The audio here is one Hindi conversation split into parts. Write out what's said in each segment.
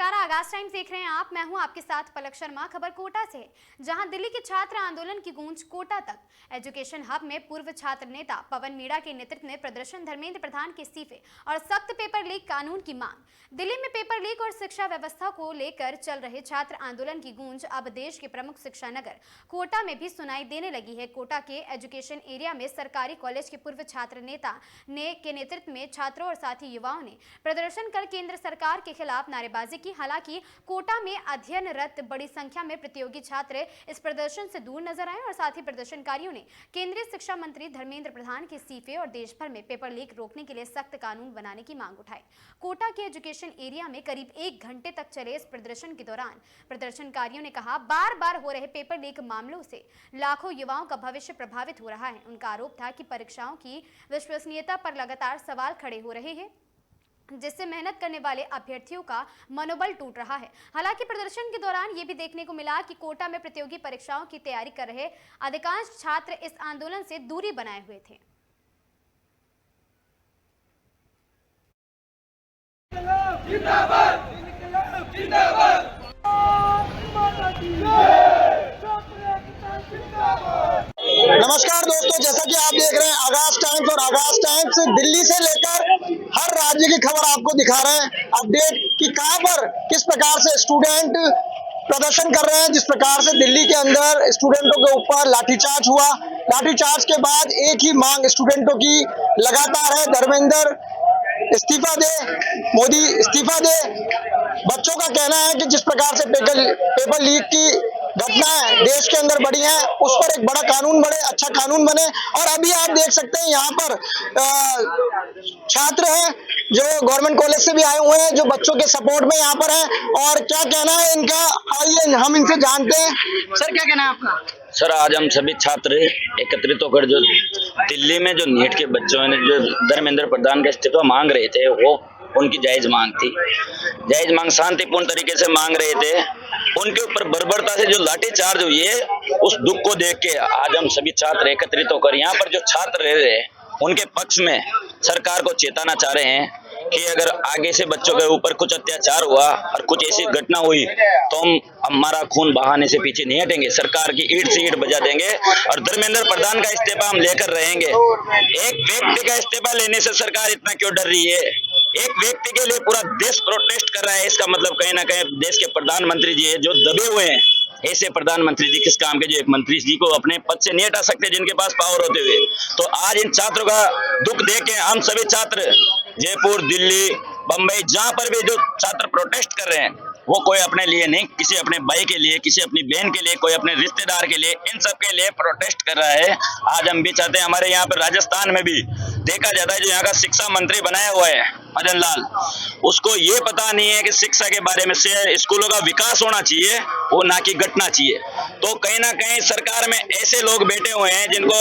नमस्कार, आगाज टाइम्स देख रहे हैं आप। मैं हूं आपके साथ पलक शर्मा। खबर कोटा से, जहां दिल्ली के छात्र आंदोलन की गूंज कोटा तक। एजुकेशन हब में पूर्व छात्र नेता पवन मीणा के नेतृत्व में प्रदर्शन, धर्मेंद्र प्रधान के इस्तीफे और सख्त पेपर लीक कानून की मांग। दिल्ली में पेपर लीक और शिक्षा व्यवस्था को लेकर चल रहे छात्र आंदोलन की गूंज अब देश के प्रमुख शिक्षा नगर कोटा में भी सुनाई देने लगी है। कोटा के एजुकेशन एरिया में सरकारी कॉलेज के पूर्व छात्र नेता के नेतृत्व में छात्रों और साथी युवाओं ने प्रदर्शन कर केंद्र सरकार के खिलाफ नारेबाजी की। हालांकि कोटा में अध्ययनरत बड़ी संख्या में प्रतियोगी छात्र इस प्रदर्शन से दूर नजर आए और साथ ही प्रदर्शनकारियों ने केंद्रीय शिक्षा मंत्री धर्मेंद्र प्रधान के इस्तीफे और देश भर में पेपर लीक रोकने के लिए सख्त कानून बनाने की मांग उठाई। कोटा के एजुकेशन एरिया में करीब 1 घंटे तक चले इस प्रदर्शन के दौरान प्रदर्शनकारियों ने कहा, बार बार हो रहे पेपर लीक मामलों से लाखों युवाओं का भविष्य प्रभावित हो रहा है। उनका आरोप था कि परीक्षाओं की विश्वसनीयता पर लगातार सवाल खड़े हो रहे हैं, जिससे मेहनत करने वाले अभ्यर्थियों का मनोबल टूट रहा है। हालांकि प्रदर्शन के दौरान ये भी देखने को मिला कि कोटा में प्रतियोगी परीक्षाओं की तैयारी कर रहे अधिकांश छात्र इस आंदोलन से दूरी बनाए हुए थे। जिंदाबाद जिंदाबाद नमस्कार दोस्तों, जैसा कि आप देख रहे हैं आगाज टाइम्स, और आगाज टाइम्स दिल्ली से लेकर हर राज्य की खबर आपको दिखा रहे हैं अपडेट कि कहां पर किस प्रकार से स्टूडेंट प्रदर्शन कर रहे हैं। जिस प्रकार से दिल्ली के अंदर स्टूडेंटों के ऊपर लाठीचार्ज हुआ, लाठीचार्ज के बाद एक ही मांग स्टूडेंटों की लगातार है, धर्मेंद्र इस्तीफा दे, मोदी इस्तीफा दे। बच्चों का कहना है कि जिस प्रकार से पेपर लीक की घटनाएं देश के अंदर बढ़ी हैं, उस पर एक बड़ा कानून बने, अच्छा कानून बने। और अभी आप देख सकते हैं यहाँ पर छात्र हैं जो गवर्नमेंट कॉलेज से भी आए हुए हैं, जो बच्चों के सपोर्ट में यहाँ पर हैं। और क्या कहना है इनका, आइए हम इनसे जानते हैं। सर, क्या कहना है आपका? सर, आज हम सभी छात्र एकत्रित होकर जो दिल्ली में जो नीट के बच्चों ने जो धर्मेंद्र प्रधान का इस्तीफा मांग रहे थे, वो उनकी जायज मांग थी। जायज मांग शांतिपूर्ण तरीके से मांग रहे थे। उनके ऊपर बर्बरता से जो लाठीचार्ज हुई है, उस दुख को देख के आज हम सभी छात्र एकत्रित होकर यहाँ पर जो छात्र रह रहे हैं उनके पक्ष में सरकार को चेताना चाह रहे हैं कि अगर आगे से बच्चों के ऊपर कुछ अत्याचार हुआ और कुछ ऐसी घटना हुई तो हम हमारा खून बहाने से पीछे नहीं हटेंगे, सरकार की ईंट से ईंट बजा देंगे और धर्मेंद्र प्रधान का इस्तीफा हम लेकर रहेंगे। एक व्यक्ति का इस्तीफा लेने से सरकार इतना क्यों डर रही है? एक व्यक्ति के लिए पूरा देश प्रोटेस्ट कर रहा है। इसका मतलब कहीं ना कहीं देश के प्रधानमंत्री जी है जो दबे हुए हैं। ऐसे प्रधानमंत्री जी किस काम के, जो एक मंत्री जी को अपने पद से नहीं हटा सकते जिनके पास पावर होते हुए। तो आज इन छात्रों का दुख देख के हम सभी छात्र जयपुर, दिल्ली, बम्बई, जहां पर भी जो छात्र प्रोटेस्ट कर रहे हैं, वो कोई अपने लिए नहीं, किसी अपने भाई के लिए, किसी अपनी बहन के लिए, कोई अपने रिश्तेदार के लिए, इन सब के लिए प्रोटेस्ट कर रहा है। आज हम भी चाहते हैं, हमारे यहाँ पर राजस्थान में भी देखा जाता है, जो यहाँ का शिक्षा मंत्री बनाया हुआ है मदन लाल, उसको ये पता नहीं है कि शिक्षा के बारे में से स्कूलों का विकास होना चाहिए, वो ना कि घटना चाहिए। तो कहीं ना कहीं सरकार में ऐसे लोग बैठे हुए हैं जिनको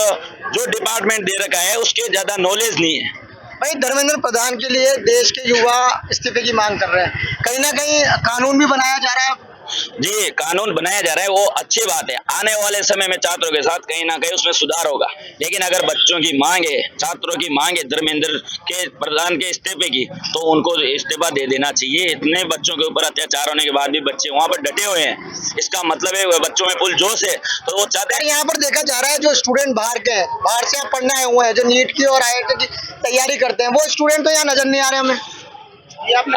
जो डिपार्टमेंट दे रखा है उसके ज्यादा नॉलेज नहीं है। भाई, धर्मेंद्र प्रधान के लिए देश के युवा इस्तीफे की मांग कर रहे हैं, कहीं ना कहीं कानून भी बनाया जा रहा है। जी, कानून बनाया जा रहा है, वो अच्छी बात है। आने वाले समय में छात्रों के साथ कहीं ना कहीं उसमें सुधार होगा। लेकिन अगर बच्चों की मांग है, छात्रों की मांग है धर्मेंद्र के प्रधान के इस्तीफे की, तो उनको इस्तीफा दे देना चाहिए। इतने बच्चों के ऊपर अत्याचार होने के बाद भी बच्चे वहाँ पर डटे हुए हैं, इसका मतलब है बच्चों में फुल जोश है। तो वो चाहते हैं। यहाँ पर देखा जा रहा है जो स्टूडेंट बाहर के हैं, बाहर से पढ़ने आए हुए हैं, जो नीट की और IIT की तैयारी करते हैं, वो स्टूडेंट तो यहाँ नजर नहीं आ रहे हमें।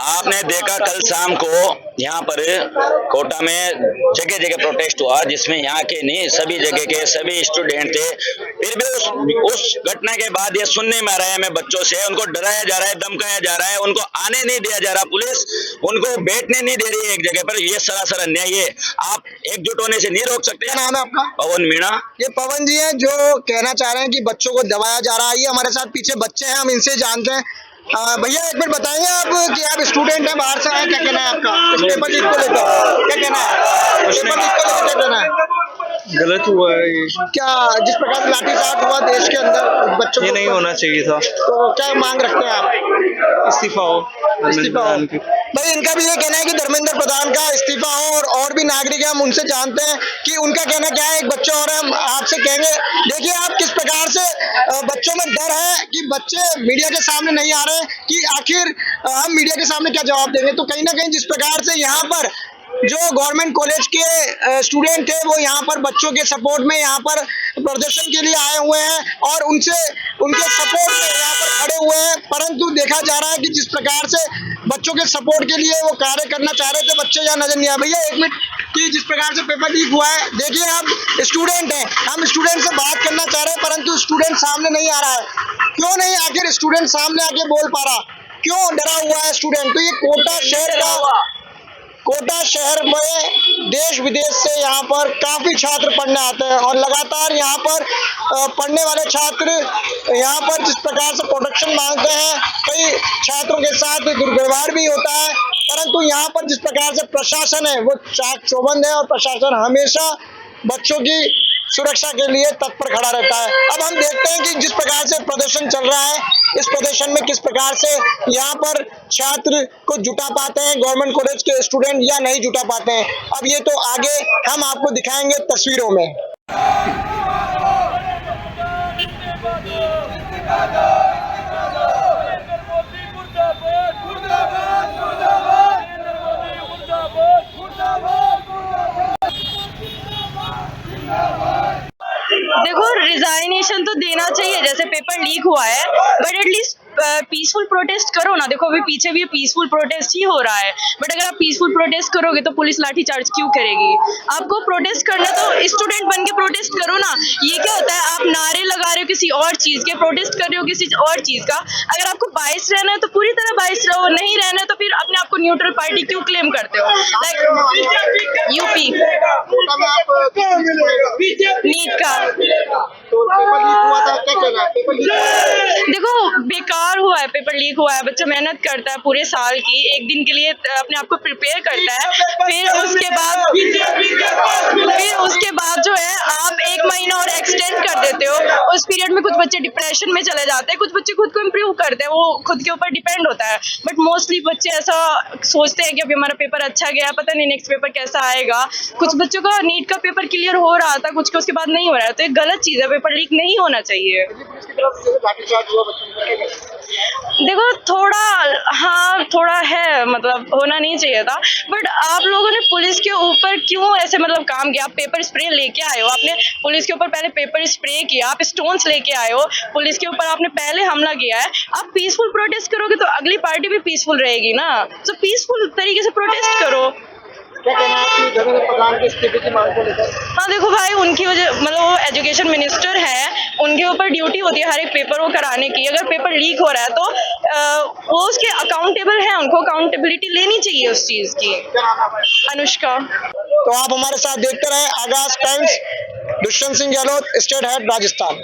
आपने देखा कल शाम को यहाँ पर कोटा में जगह जगह प्रोटेस्ट हुआ, जिसमें यहाँ के नहीं सभी जगह के सभी स्टूडेंट थे। फिर भी उस घटना के बाद ये सुनने में आ रहा है हमें बच्चों से, उनको डराया जा रहा है, धमकाया जा रहा है, उनको आने नहीं दिया जा रहा, पुलिस उनको बैठने नहीं दे रही है एक जगह पर। ये सरासर अन्याय है, आप एकजुट होने से नहीं रोक सकते। क्या नाम है आपका? पवन मीणा। ये पवन जी हैं जो कहना चाह रहे हैं कि बच्चों को दबाया जा रहा है। ये हमारे साथ पीछे बच्चे हैं, हम इनसे जानते हैं। भैया, एक मिनट बताएंगे आप कि आप स्टूडेंट हैं, बाहर से आए, क्या कहना है आपका इस पेपर लीक को लेकर? क्या कहना है पेपर लीक को लेकर, क्या कहना है? गलत हुआ है ये। क्या जिस प्रकार से लाठीचार्ज हुआ देश के अंदर बच्चों ये नहीं होना चाहिए था। तो क्या मांग रखते हैं आप? इस्तीफा इस्तीफा हो इस्तीफा हो। प्रधान की। भाई इनका भी ये कहना है कि धर्मेंद्र प्रधान का इस्तीफा हो, और भी नागरिक हैं हम उनसे जानते हैं कि उनका कहना क्या है। एक बच्चा और है, हम आपसे कहेंगे, देखिए आप किस प्रकार से बच्चों में डर है कि बच्चे मीडिया के सामने नहीं आ रहे हैं कि आखिर हम मीडिया के सामने क्या जवाब देंगे। तो कहीं ना कहीं जिस प्रकार से यहाँ पर जो गवर्नमेंट कॉलेज के स्टूडेंट थे वो यहाँ पर बच्चों के सपोर्ट में यहाँ पर प्रदर्शन के लिए आए हुए हैं और उनसे उनके सपोर्ट में यहाँ पर खड़े हुए हैं, परंतु देखा जा रहा है कि जिस प्रकार से बच्चों के सपोर्ट के लिए वो कार्य करना चाह रहे थे, बच्चे यहाँ नजर नहीं आए। भैया एक मिनट, कि जिस प्रकार से पेपर लीक हुआ है, देखिए हम स्टूडेंट हैं, हम स्टूडेंट से बात करना चाह रहे हैं, परंतु स्टूडेंट सामने नहीं आ रहा है। क्यों नहीं आखिर स्टूडेंट सामने आके बोल पा रहा, क्यों डरा हुआ है स्टूडेंट? तो ये कोटा शहर में देश विदेश से यहाँ पर काफी छात्र पढ़ने आते हैं और लगातार यहाँ पर पढ़ने वाले छात्र यहाँ पर जिस प्रकार से प्रोटेक्शन मांगते हैं, कई छात्रों के साथ दुर्व्यवहार भी होता है, परंतु यहाँ पर जिस प्रकार से प्रशासन है वो चाक चौबंद है और प्रशासन हमेशा बच्चों की सुरक्षा के लिए तत्पर खड़ा रहता है। अब हम देखते हैं कि जिस प्रकार से प्रदर्शन चल रहा है, इस प्रदर्शन में किस प्रकार से यहाँ पर छात्र को जुटा पाते हैं गवर्नमेंट कॉलेज के स्टूडेंट या नहीं जुटा पाते हैं। अब ये तो आगे हम आपको दिखाएंगे तस्वीरों में। देखो रिजाइनेशन तो देना चाहिए, जैसे पेपर लीक हुआ है, बट एटलीस्ट पीसफुल प्रोटेस्ट करो ना। देखो अभी पीछे भी पीसफुल प्रोटेस्ट ही हो रहा है, बट अगर आप पीसफुल प्रोटेस्ट करोगे तो पुलिस लाठी चार्ज क्यों करेगी? आपको प्रोटेस्ट करना तो स्टूडेंट बन के प्रोटेस्ट करो ना। ये क्या होता है, आप नारे लगा रहे हो किसी और चीज के, प्रोटेस्ट कर रहे हो किसी और चीज का। अगर आपको बाइस रहना है तो पूरी तरह बाइस रहो, नहीं रहना है तो फिर अपने आप को न्यूट्रल पार्टी क्यों क्लेम करते हो? लाइक यूपी नीट का देखो बेकार हुआ है, पेपर लीक हुआ है, बच्चा मेहनत करता है पूरे साल की, एक दिन के लिए अपने आप को प्रिपेयर करता है, फिर उसके बाद जो है आप 1 महीना और एक्सटेंड कर देते हो। उस पीरियड में कुछ बच्चे डिप्रेशन में चले जाते हैं, कुछ बच्चे खुद को इम्प्रूव करते हैं, वो खुद के ऊपर डिपेंड होता है। बट मोस्टली बच्चे ऐसा सोचते हैं कि अभी हमारा पेपर अच्छा गया, पता नहीं नेक्स्ट पेपर कैसा आएगा। कुछ बच्चों का नीट का पेपर क्लियर हो रहा था, कुछ का उसके बाद नहीं हो रहा है, तो ये गलत चीज है, पेपर लीक नहीं होना चाहिए। देखो थोड़ा है, मतलब होना नहीं चाहिए था, बट आप लोगों ने पुलिस के ऊपर क्यों ऐसे मतलब काम किया? आप पेपर स्प्रे लेके आए हो, आपने पुलिस के ऊपर पहले पेपर स्प्रे किया, आप स्टोन्स लेके आए हो, पुलिस के ऊपर आपने पहले हमला किया है। आप पीसफुल प्रोटेस्ट करोगे तो अगली पार्टी भी पीसफुल रहेगी ना, तो पीसफुल तरीके से प्रोटेस्ट करो। क्या कहना है आपकी धर्मेंद्र प्रधान के इस्तीफे की मांग को लेकर? हाँ देखो भाई, उनकी वजह मतलब वो एजुकेशन मिनिस्टर है, उनके ऊपर ड्यूटी होती है हर एक पेपर को कराने की। अगर पेपर लीक हो रहा है तो वो उसके अकाउंटेबल है, उनको अकाउंटेबिलिटी लेनी चाहिए उस चीज की। अनुष्का। तो आप हमारे साथ देखते रहे आगाज times. Dushyant Singh Gehlot, state head Rajasthan.